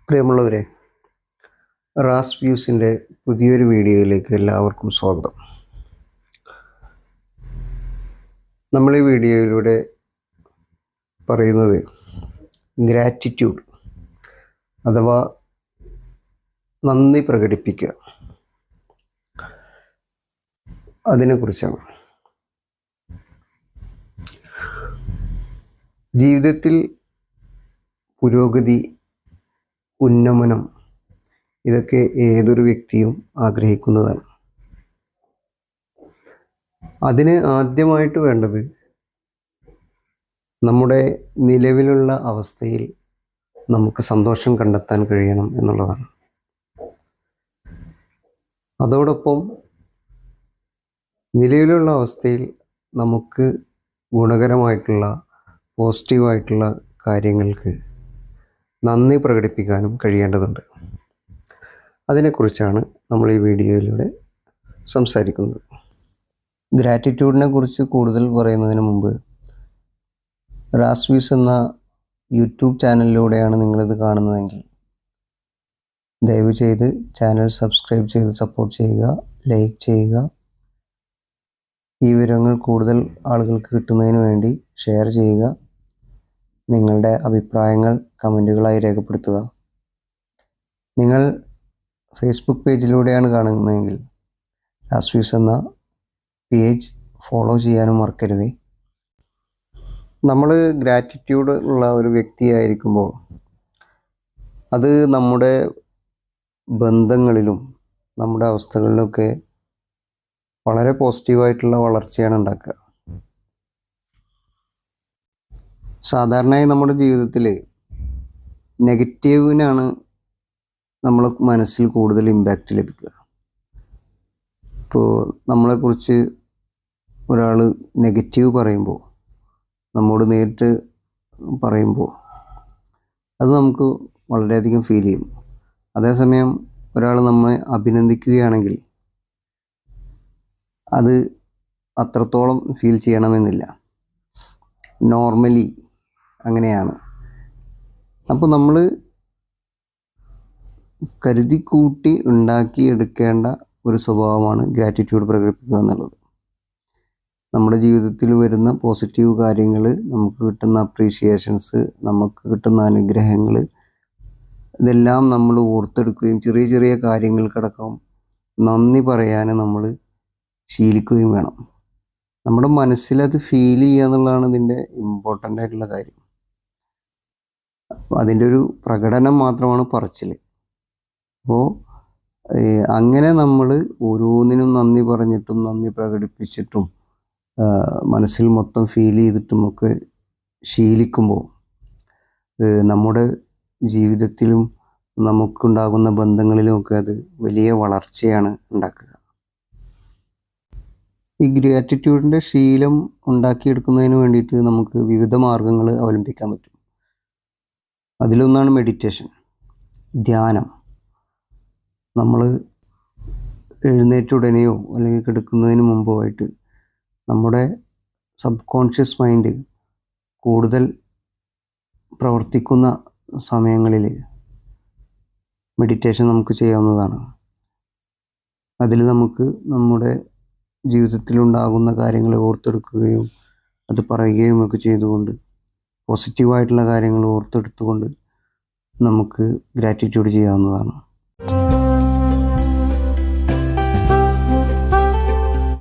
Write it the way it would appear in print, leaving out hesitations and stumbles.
പ്രിയമുള്ളവരെ, റാസ് വ്യൂസിൻ്റെ പുതിയൊരു വീഡിയോയിലേക്ക് എല്ലാവർക്കും സ്വാഗതം. നമ്മൾ ഈ വീഡിയോയിലൂടെ പറയുന്നത് ഗ്രാറ്റിറ്റ്യൂഡ് അഥവാ നന്ദി പ്രകടിപ്പിക്കുക അതിനെക്കുറിച്ചാണ്. ജീവിതത്തിൽ പുരോഗതി, ഉന്നമനം ഇതൊക്കെ ഏതൊരു വ്യക്തിയും ആഗ്രഹിക്കുന്നതാണ്. അതിന് ആദ്യമായിട്ട് വേണ്ടത് നമ്മുടെ നിലവിലുള്ള അവസ്ഥയിൽ നമുക്ക് സന്തോഷം കണ്ടെത്താൻ കഴിയണം എന്നുള്ളതാണ്. അതോടൊപ്പം നിലവിലുള്ള അവസ്ഥയിൽ നമുക്ക് ഗുണകരമായിട്ടുള്ള പോസിറ്റീവായിട്ടുള്ള കാര്യങ്ങൾക്ക് നന്ദി പ്രകടിപ്പിക്കാനും കഴിയേണ്ടതുണ്ട്. അതിനെക്കുറിച്ചാണ് നമ്മൾ ഈ വീഡിയോയിലൂടെ സംസാരിക്കുന്നത്. ഗ്രാറ്റിറ്റ്യൂഡിനെ കുറിച്ച് കൂടുതൽ പറയുന്നതിന് മുമ്പ്, റാസ് വ്യൂസ് എന്ന യൂട്യൂബ് ചാനലിലൂടെയാണ് നിങ്ങളിത് കാണുന്നതെങ്കിൽ ദയവ് ചെയ്ത് ചാനൽ സബ്സ്ക്രൈബ് ചെയ്ത് സപ്പോർട്ട് ചെയ്യുക, ലൈക്ക് ചെയ്യുക. ഈ വിവരങ്ങൾ കൂടുതൽ ആളുകൾക്ക് കിട്ടുന്നതിന് വേണ്ടി ഷെയർ ചെയ്യുക. നിങ്ങളുടെ അഭിപ്രായങ്ങൾ കമൻറ്റുകളായി രേഖപ്പെടുത്തുക. നിങ്ങൾ ഫേസ്ബുക്ക് പേജിലൂടെയാണ് കാണുന്നതെങ്കിൽ റാസ് വ്യൂസ് എന്ന പേജ് ഫോളോ ചെയ്യാനും മറക്കരുത്. നമ്മൾ ഗ്രാറ്റിറ്റ്യൂഡ് ഉള്ള ഒരു വ്യക്തിയായിരിക്കുമ്പോൾ അത് നമ്മുടെ ബന്ധങ്ങളിലും നമ്മുടെ അവസ്ഥകളിലൊക്കെ വളരെ പോസിറ്റീവായിട്ടുള്ള വളർച്ചയാണ് ഉണ്ടാക്കുക. സാധാരണയായി നമ്മുടെ ജീവിതത്തിൽ നെഗറ്റീവിനാണ് നമ്മൾ മനസ്സിൽ കൂടുതൽ ഇമ്പാക്റ്റ് ലഭിക്കുക. ഇപ്പോൾ നമ്മളെക്കുറിച്ച് ഒരാൾ നെഗറ്റീവ് പറയുമ്പോൾ, നമ്മോട് നേരിട്ട് പറയുമ്പോൾ അത് നമുക്ക് വളരെയധികം ഫീൽ ചെയ്യും. അതേസമയം ഒരാൾ നമ്മെ അഭിനന്ദിക്കുകയാണെങ്കിൽ അത് അത്രത്തോളം ഫീൽ ചെയ്യണമെന്നില്ല. നോർമലി അങ്ങനെയാണ്. അപ്പോൾ നമ്മൾ കരുതിക്കൂട്ടി ഉണ്ടാക്കിയെടുക്കേണ്ട ഒരു സ്വഭാവമാണ് ഗ്രാറ്റിറ്റ്യൂഡ് പ്രകടിപ്പിക്കുക എന്നുള്ളത്. നമ്മുടെ ജീവിതത്തിൽ വരുന്ന പോസിറ്റീവ് കാര്യങ്ങൾ, നമുക്ക് കിട്ടുന്ന അപ്രീഷിയേഷൻസ്, നമുക്ക് കിട്ടുന്ന അനുഗ്രഹങ്ങൾ, ഇതെല്ലാം നമ്മൾ ഓർത്തെടുക്കുകയും ചെറിയ ചെറിയ കാര്യങ്ങൾക്കടക്കം നന്ദി പറയാൻ നമ്മൾ ശീലിക്കുകയും വേണം. നമ്മുടെ മനസ്സിലത് ഫീൽ ചെയ്യുക എന്നുള്ളതാണ് ഇതിൻ്റെ ഇമ്പോർട്ടൻ്റ് ആയിട്ടുള്ള കാര്യം. അതിൻ്റെ ഒരു പ്രകടനം മാത്രമാണ് പറച്ചിൽ. അപ്പോൾ അങ്ങനെ നമ്മൾ ഓരോന്നിനും നന്ദി പറഞ്ഞിട്ടും നന്ദി പ്രകടിപ്പിച്ചിട്ടും മനസ്സിൽ മൊത്തം ഫീൽ ചെയ്തിട്ടും ഒക്കെ ശീലിക്കുമ്പോൾ നമ്മുടെ ജീവിതത്തിലും നമുക്കുണ്ടാകുന്ന ബന്ധങ്ങളിലുമൊക്കെ അത് വലിയ വളർച്ചയാണ് ഉണ്ടാക്കുക. ഈ ഗ്രാറ്റിറ്റ്യൂഡിൻ്റെ ശീലം ഉണ്ടാക്കിയെടുക്കുന്നതിന് വേണ്ടിയിട്ട് നമുക്ക് വിവിധ മാർഗങ്ങൾ അവലംബിക്കാൻ പറ്റും. അതിലൊന്നാണ് മെഡിറ്റേഷൻ, ധ്യാനം. നമ്മൾ എഴുന്നേറ്റുടനെയോ അല്ലെങ്കിൽ കിടക്കുന്നതിന് മുമ്പോ ആയിട്ട് നമ്മുടെ സബ് കോൺഷ്യസ് മൈൻഡ് കൂടുതൽ പ്രവർത്തിക്കുന്ന സമയങ്ങളിൽ മെഡിറ്റേഷൻ നമുക്ക് ചെയ്യാവുന്നതാണ്. അതിൽ നമുക്ക് നമ്മുടെ ജീവിതത്തിലുണ്ടാകുന്ന കാര്യങ്ങൾ ഓർത്തെടുക്കുകയും അത് പറയുകയും ഒക്കെ ചെയ്തുകൊണ്ട് പോസിറ്റീവായിട്ടുള്ള കാര്യങ്ങൾ ഓർത്തെടുത്തുകൊണ്ട് നമുക്ക് ഗ്രാറ്റിറ്റ്യൂഡ് ചെയ്യാവുന്നതാണ്.